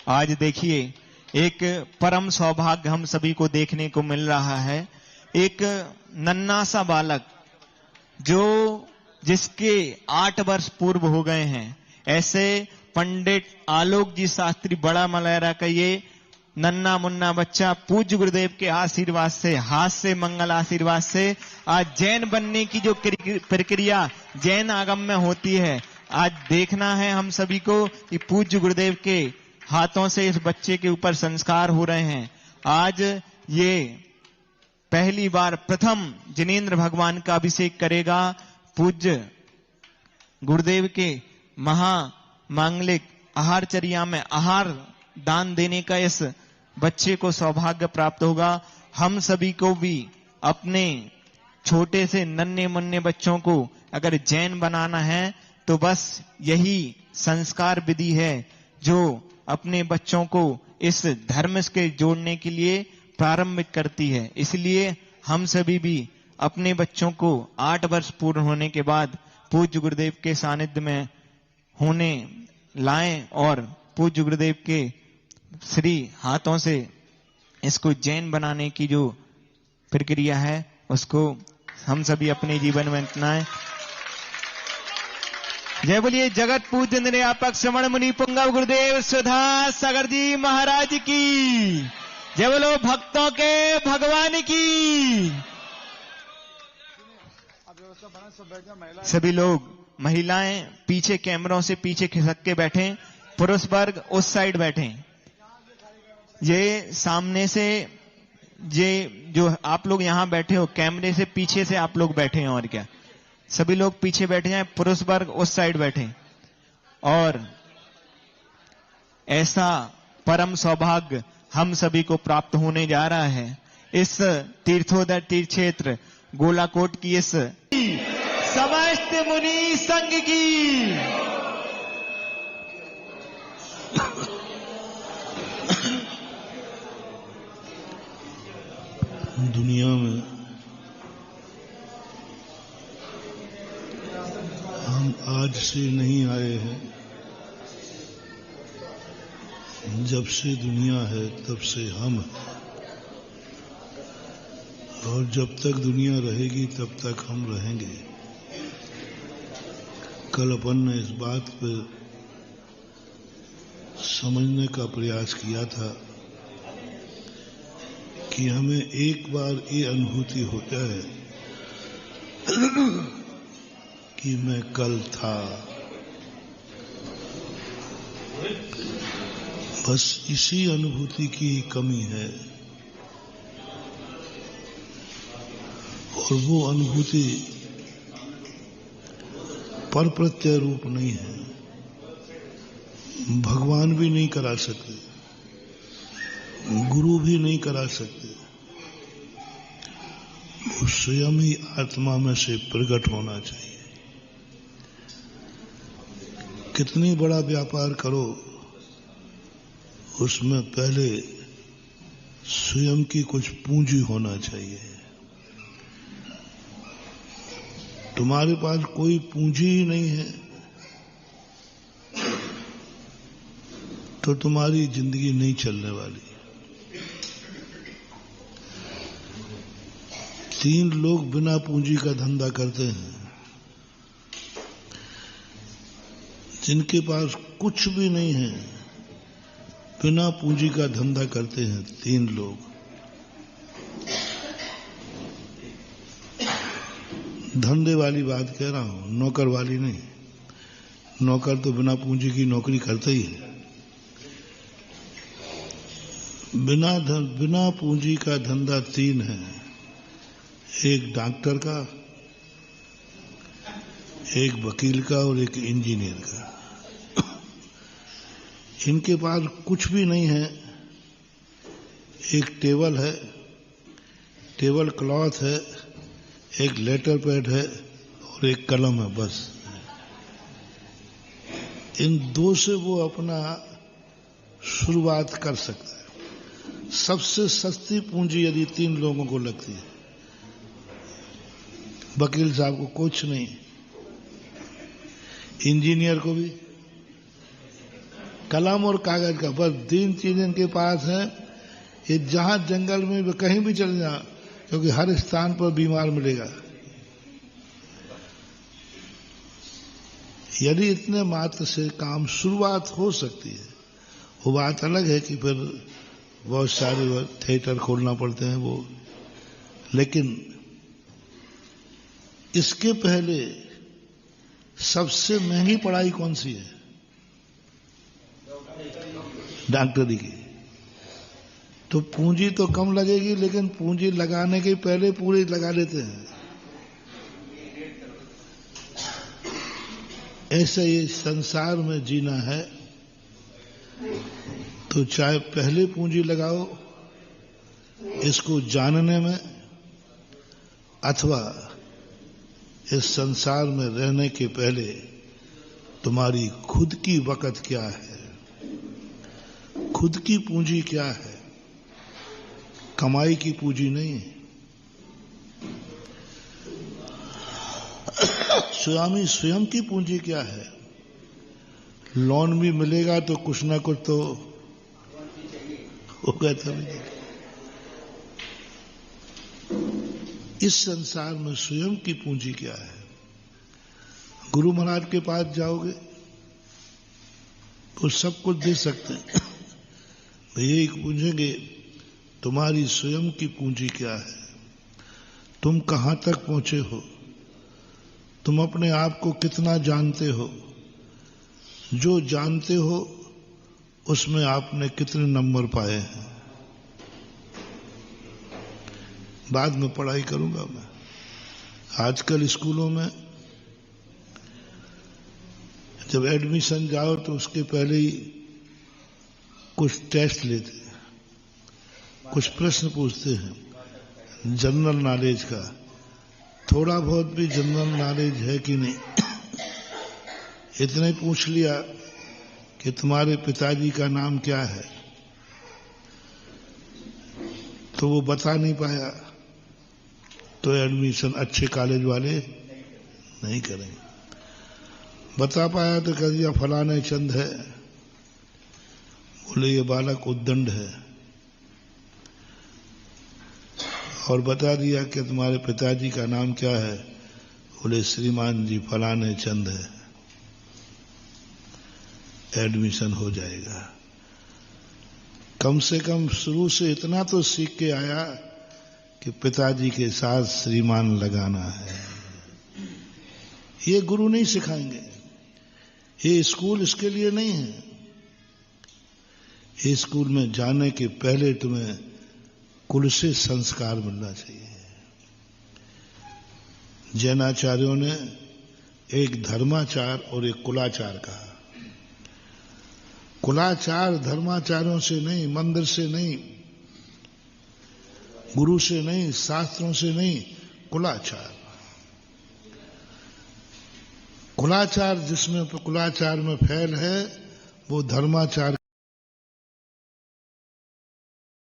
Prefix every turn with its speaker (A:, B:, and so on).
A: आज देखिए एक परम सौभाग्य हम सभी को देखने को मिल रहा है। एक नन्हा सा बालक जो जिसके 8 वर्ष पूर्व हो गए हैं, ऐसे पंडित आलोक जी शास्त्री बड़ा मलहरा का ये नन्ना मुन्ना बच्चा पूज्य गुरुदेव के आशीर्वाद से, हाथ से मंगल आशीर्वाद से आज जैन बनने की जो प्रक्रिया जैन आगम में होती है, आज देखना है हम सभी को कि पूज्य गुरुदेव के हाथों से इस बच्चे के ऊपर संस्कार हो रहे हैं। आज ये पहली बार प्रथम जिनेंद्र भगवान का अभिषेक करेगा। पूज्य गुरुदेव के महा मांगलिक आहारचर्या में आहार दान देने का इस बच्चे को सौभाग्य प्राप्त होगा। हम सभी को भी अपने छोटे से नन्हे मुन्ने बच्चों को अगर जैन बनाना है तो बस यही संस्कार विधि है जो अपने बच्चों को इस धर्म के जोड़ने के लिए प्रारंभिक करती है। इसलिए हम सभी भी अपने बच्चों को 8 वर्ष पूर्ण होने के बाद पूज्य गुरुदेव के सानिध्य में होने लाएं और पूज्य गुरुदेव के श्री हाथों से इसको जैन बनाने की जो प्रक्रिया है उसको हम सभी अपने जीवन में अपनाएं। जय बोलिए जगत पूज्य निर्यापक श्रवण मुनि पुंगव गुरुदेव सुधा सागर जी महाराज की। जय बोलो भक्तों के भगवान की। सभी लोग महिलाएं पीछे कैमरों से पीछे खिसक के बैठे, पुरुष वर्ग उस साइड बैठे। ये सामने से ये जो आप लोग यहां बैठे हो कैमरे से पीछे से आप लोग बैठे हैं, और क्या सभी लोग पीछे बैठे हैं, पुरुष वर्ग उस साइड बैठे। और ऐसा परम सौभाग्य हम सभी को प्राप्त होने जा रहा है इस तीर्थोदय तीर्थ क्षेत्र गोलाकोट की इस समस्त मुनि संघ की।
B: दुनिया में हम आज से नहीं आए हैं, जब से दुनिया है तब से हम हैं, और जब तक दुनिया रहेगी तब तक हम रहेंगे। कल अपन ने इस बात पर समझने का प्रयास किया था कि हमें एक बार ये अनुभूति हो जाए कि मैं कल था, बस इसी अनुभूति की कमी है। और वो अनुभूति पर प्रत्यय रूप नहीं है, भगवान भी नहीं करा सकते, गुरु भी नहीं करा सकते, वो स्वयं ही आत्मा में से प्रकट होना चाहिए। कितनी बड़ा व्यापार करो, उसमें पहले स्वयं की कुछ पूंजी होना चाहिए। तुम्हारे पास कोई पूंजी ही नहीं है तो तुम्हारी जिंदगी नहीं चलने वाली। 3 लोग बिना पूंजी का धंधा करते हैं, जिनके पास कुछ भी नहीं है, बिना पूंजी का धंधा करते हैं 3 लोग। धंधे वाली बात कह रहा हूं, नौकर वाली नहीं। नौकर तो बिना पूंजी की नौकरी करते ही है। बिना पूंजी का धंधा 3 है, एक डॉक्टर का, एक वकील का और एक इंजीनियर का। इनके पास कुछ भी नहीं है, एक टेबल है, टेबल क्लॉथ है, एक लेटर पैड है और एक कलम है, बस। इन 2 से वो अपना शुरुआत कर सकता है। सबसे सस्ती पूंजी यदि 3 लोगों को लगती है, वकील साहब को कुछ नहीं, इंजीनियर को भी, कलम और कागज का, बस 3 चीजें इनके पास हैं। ये जहां जंगल में कहीं भी चले जाओ, क्योंकि हर स्थान पर बीमार मिलेगा। यदि इतने मात्र से काम शुरुआत हो सकती है, वो बात अलग है कि फिर बहुत सारे थिएटर खोलना पड़ते हैं वो, लेकिन इसके पहले सबसे महंगी पढ़ाई कौन सी है? डॉक्टरी की। तो पूंजी तो कम लगेगी, लेकिन पूंजी लगाने के पहले पूरी लगा लेते हैं। ऐसे ये संसार में जीना है तो चाहे पहले पूंजी लगाओ इसको जानने में, अथवा इस संसार में रहने के पहले तुम्हारी खुद की वक़्त क्या है, खुद की पूंजी क्या है, कमाई की पूंजी नहीं। स्वयं की पूंजी क्या है? लोन भी मिलेगा तो कुछ ना कुछ तो होगा तभी। इस संसार में स्वयं की पूंजी क्या है? गुरु महाराज के पास जाओगे तो सब कुछ दे सकते हैं, यही पूछेंगे तुम्हारी स्वयं की पूंजी क्या है, तुम कहां तक पहुंचे हो, तुम अपने आप को कितना जानते हो, जो जानते हो उसमें आपने कितने नंबर पाए हैं। बाद में पढ़ाई करूंगा मैं। आजकल स्कूलों में जब एडमिशन जाओ तो उसके पहले ही कुछ टेस्ट लेते हैं, कुछ प्रश्न पूछते हैं जनरल नॉलेज का। थोड़ा बहुत भी जनरल नॉलेज है कि नहीं, इतना ही पूछ लिया कि तुम्हारे पिताजी का नाम क्या है, तो वो बता नहीं पाया तो एडमिशन अच्छे कॉलेज वाले नहीं करेंगे। बता पाया तो कह दिया फलाने चंद है, बोले ये बालक उद्दंड है, और बता दिया कि तुम्हारे पिताजी का नाम क्या है, बोले श्रीमान जी फलाने चंद है, एडमिशन हो जाएगा। कम से कम शुरू से इतना तो सीख के आया कि पिताजी के साथ श्रीमान लगाना है। ये गुरु नहीं सिखाएंगे, ये स्कूल इसके लिए नहीं है। ये स्कूल में जाने के पहले तुम्हें कुल से संस्कार मिलना चाहिए। जैनाचार्यों ने एक धर्माचार और एक कुलाचार कहा। कुलाचार धर्माचार्यों से नहीं, मंदिर से नहीं, गुरु से नहीं, शास्त्रों से नहीं, कुलाचार। कुलाचार जिसमें कुलाचार में फैल है वो धर्माचार